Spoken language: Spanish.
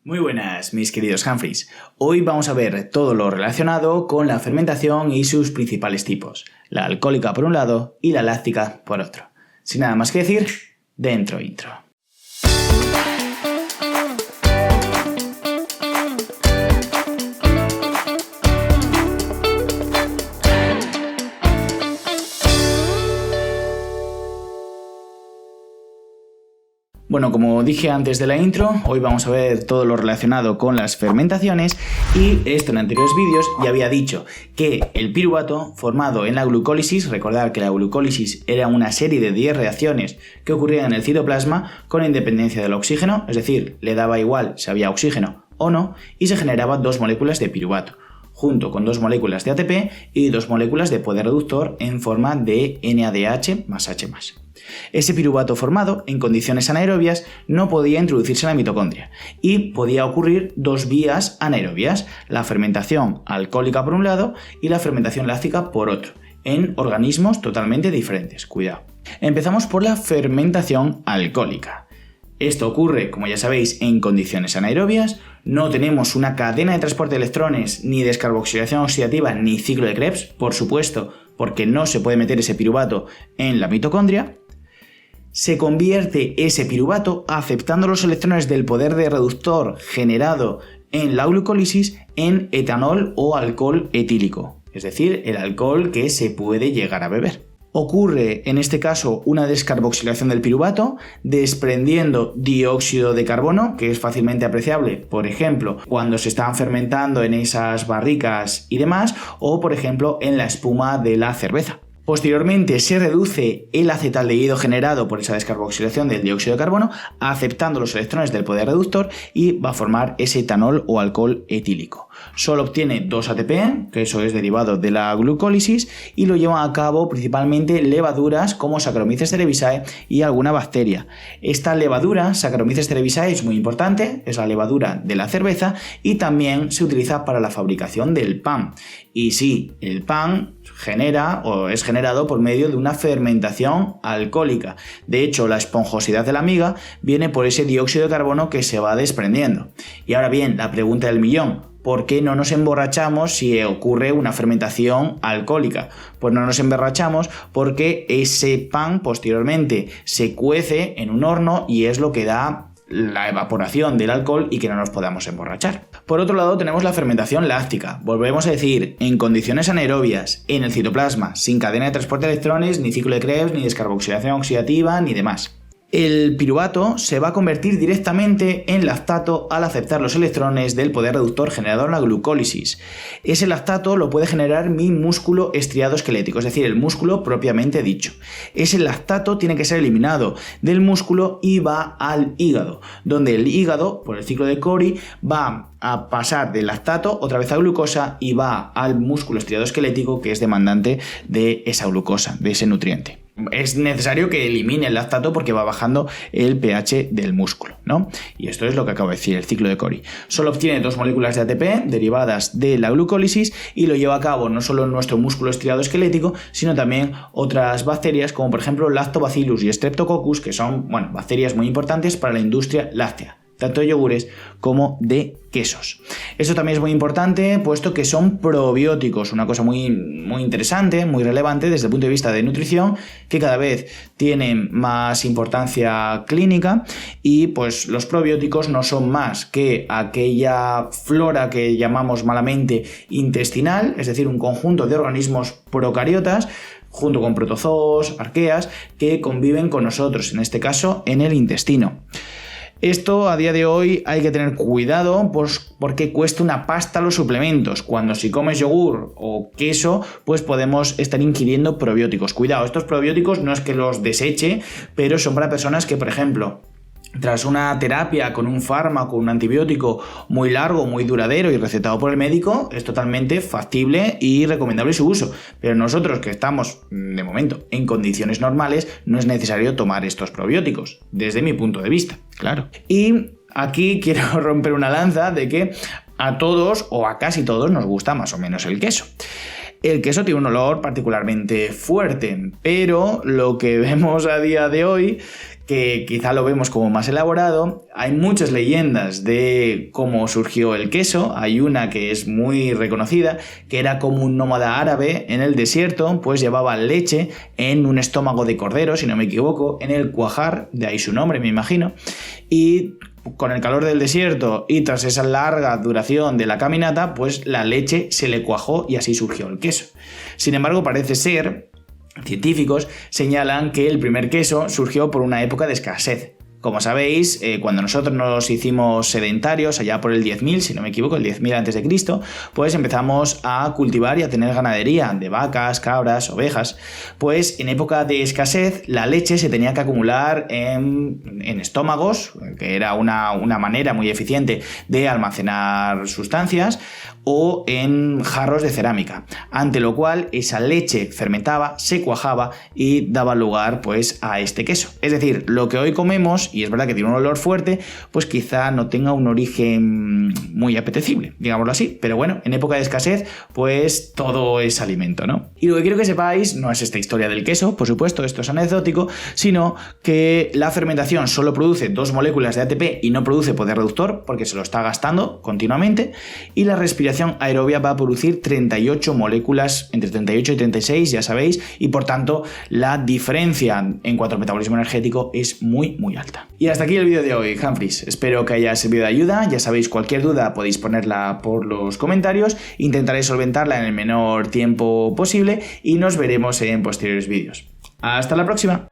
Muy buenas, mis queridos Humphreys. Hoy vamos a ver todo lo relacionado con la fermentación y sus principales tipos. La alcohólica por un lado y la láctica por otro. Sin nada más que decir, dentro intro. Bueno, como dije antes de la intro, hoy vamos a ver todo lo relacionado con las fermentaciones y esto en anteriores vídeos ya había dicho que el piruvato formado en la glucólisis, recordad que la glucólisis era una serie de 10 reacciones que ocurrían en el citoplasma con independencia del oxígeno, es decir, le daba igual si había oxígeno o no, y se generaba 2 moléculas de piruvato, junto con 2 moléculas de ATP y 2 moléculas de poder reductor en forma de NADH más H+. Ese piruvato formado en condiciones anaerobias no podía introducirse en la mitocondria y podía ocurrir 2 vías anaerobias, la fermentación alcohólica por un lado y la fermentación láctica por otro, en organismos totalmente diferentes. Cuidado. Empezamos por la fermentación alcohólica. Esto ocurre, como ya sabéis, en condiciones anaerobias. No tenemos una cadena de transporte de electrones, ni descarboxilación oxidativa, ni ciclo de Krebs, por supuesto, porque no se puede meter ese piruvato en la mitocondria. Se convierte ese piruvato, aceptando los electrones del poder de reductor generado en la glucólisis, en etanol o alcohol etílico, es decir, el alcohol que se puede llegar a beber. Ocurre en este caso una descarboxilación del piruvato, desprendiendo dióxido de carbono, que es fácilmente apreciable, por ejemplo, cuando se están fermentando en esas barricas y demás, o por ejemplo en la espuma de la cerveza. Posteriormente se reduce el acetaldehído generado por esa descarboxilación del dióxido de carbono, aceptando los electrones del poder reductor y va a formar ese etanol o alcohol etílico. Solo obtiene 2 ATP, que eso es derivado de la glucólisis, y lo llevan a cabo principalmente levaduras como Saccharomyces cerevisiae y alguna bacteria. Esta levadura, Saccharomyces cerevisiae, es muy importante, es la levadura de la cerveza y también se utiliza para la fabricación del pan. Y sí, el pan genera o es generado por medio de una fermentación alcohólica. De hecho, la esponjosidad de la miga viene por ese dióxido de carbono que se va desprendiendo. Y ahora bien, la pregunta del millón: ¿por qué no nos emborrachamos si ocurre una fermentación alcohólica? Pues no nos emborrachamos porque ese pan posteriormente se cuece en un horno y es lo que da la evaporación del alcohol y que no nos podamos emborrachar. Por otro lado tenemos la fermentación láctica. Volvemos a decir, en condiciones anaerobias, en el citoplasma, sin cadena de transporte de electrones, ni ciclo de Krebs, ni descarboxilación oxidativa, ni demás. El piruvato se va a convertir directamente en lactato al aceptar los electrones del poder reductor generado en la glucólisis. Ese lactato lo puede generar mi músculo estriado esquelético, es decir, el músculo propiamente dicho. Ese lactato tiene que ser eliminado del músculo y va al hígado, donde el hígado, por el ciclo de Cori, va a pasar del lactato otra vez a glucosa y va al músculo estriado esquelético, que es demandante de esa glucosa, de ese nutriente. Es necesario que elimine el lactato porque va bajando el pH del músculo, ¿no? Y esto es lo que acabo de decir, el ciclo de Cori. Solo obtiene 2 moléculas de ATP derivadas de la glucólisis y lo lleva a cabo no solo en nuestro músculo estriado esquelético, sino también otras bacterias como por ejemplo Lactobacillus y Streptococcus, que son, bacterias muy importantes para la industria láctea, tanto de yogures como de quesos. Esto también es muy importante, puesto que son probióticos, una cosa muy interesante, muy relevante desde el punto de vista de nutrición, que cada vez tienen más importancia clínica, y pues los probióticos no son más que aquella flora que llamamos malamente intestinal, es decir, un conjunto de organismos procariotas, junto con protozoos, arqueas, que conviven con nosotros, en este caso en el intestino. Esto a día de hoy hay que tener cuidado, pues porque cuesta una pasta los suplementos. Cuando si comes yogur o queso, pues podemos estar ingiriendo probióticos. Cuidado, estos probióticos no es que los deseche, pero son para personas que, por ejemplo, tras una terapia con un fármaco, un antibiótico muy largo, muy duradero y recetado por el médico, es totalmente factible y recomendable su uso. Pero nosotros, que estamos de momento en condiciones normales, no es necesario tomar estos probióticos, desde mi punto de vista, claro. Y aquí quiero romper una lanza de que a todos o a casi todos nos gusta más o menos el queso. El queso tiene un olor particularmente fuerte, pero lo que vemos a día de hoy, que quizá lo vemos como más elaborado. Hay muchas leyendas de cómo surgió el queso. Hay una que es muy reconocida, que era como un nómada árabe en el desierto, pues llevaba leche en un estómago de cordero, si no me equivoco, en el cuajar, de ahí su nombre, me imagino, y con el calor del desierto y tras esa larga duración de la caminata, pues la leche se le cuajó y así surgió el queso. Sin embargo, parece ser, científicos señalan que el primer queso surgió por una época de escasez. Como sabéis, cuando nosotros nos hicimos sedentarios, allá por el 10.000, si no me equivoco, el 10.000 a.C., pues empezamos a cultivar y a tener ganadería de vacas, cabras, ovejas. Pues en época de escasez, la leche se tenía que acumular en estómagos, que era una manera muy eficiente de almacenar sustancias, o en jarros de cerámica, ante lo cual esa leche fermentaba, se cuajaba y daba lugar pues a este queso. Es decir, lo que hoy comemos, y es verdad que tiene un olor fuerte, pues quizá no tenga un origen muy apetecible, digámoslo así, pero bueno, en época de escasez pues todo es alimento, ¿no? Y lo que quiero que sepáis no es esta historia del queso, por supuesto, esto es anecdótico, sino que la fermentación solo produce 2 moléculas de ATP y no produce poder reductor porque se lo está gastando continuamente, y la respiración aerobia va a producir 38 moléculas, entre 38 y 36, ya sabéis, y por tanto la diferencia en cuanto al metabolismo energético es muy alta. Y hasta aquí el vídeo de hoy, Humphreys. Espero que haya servido de ayuda. Ya sabéis, cualquier duda podéis ponerla por los comentarios, intentaré solventarla en el menor tiempo posible y nos veremos en posteriores vídeos. ¡Hasta la próxima!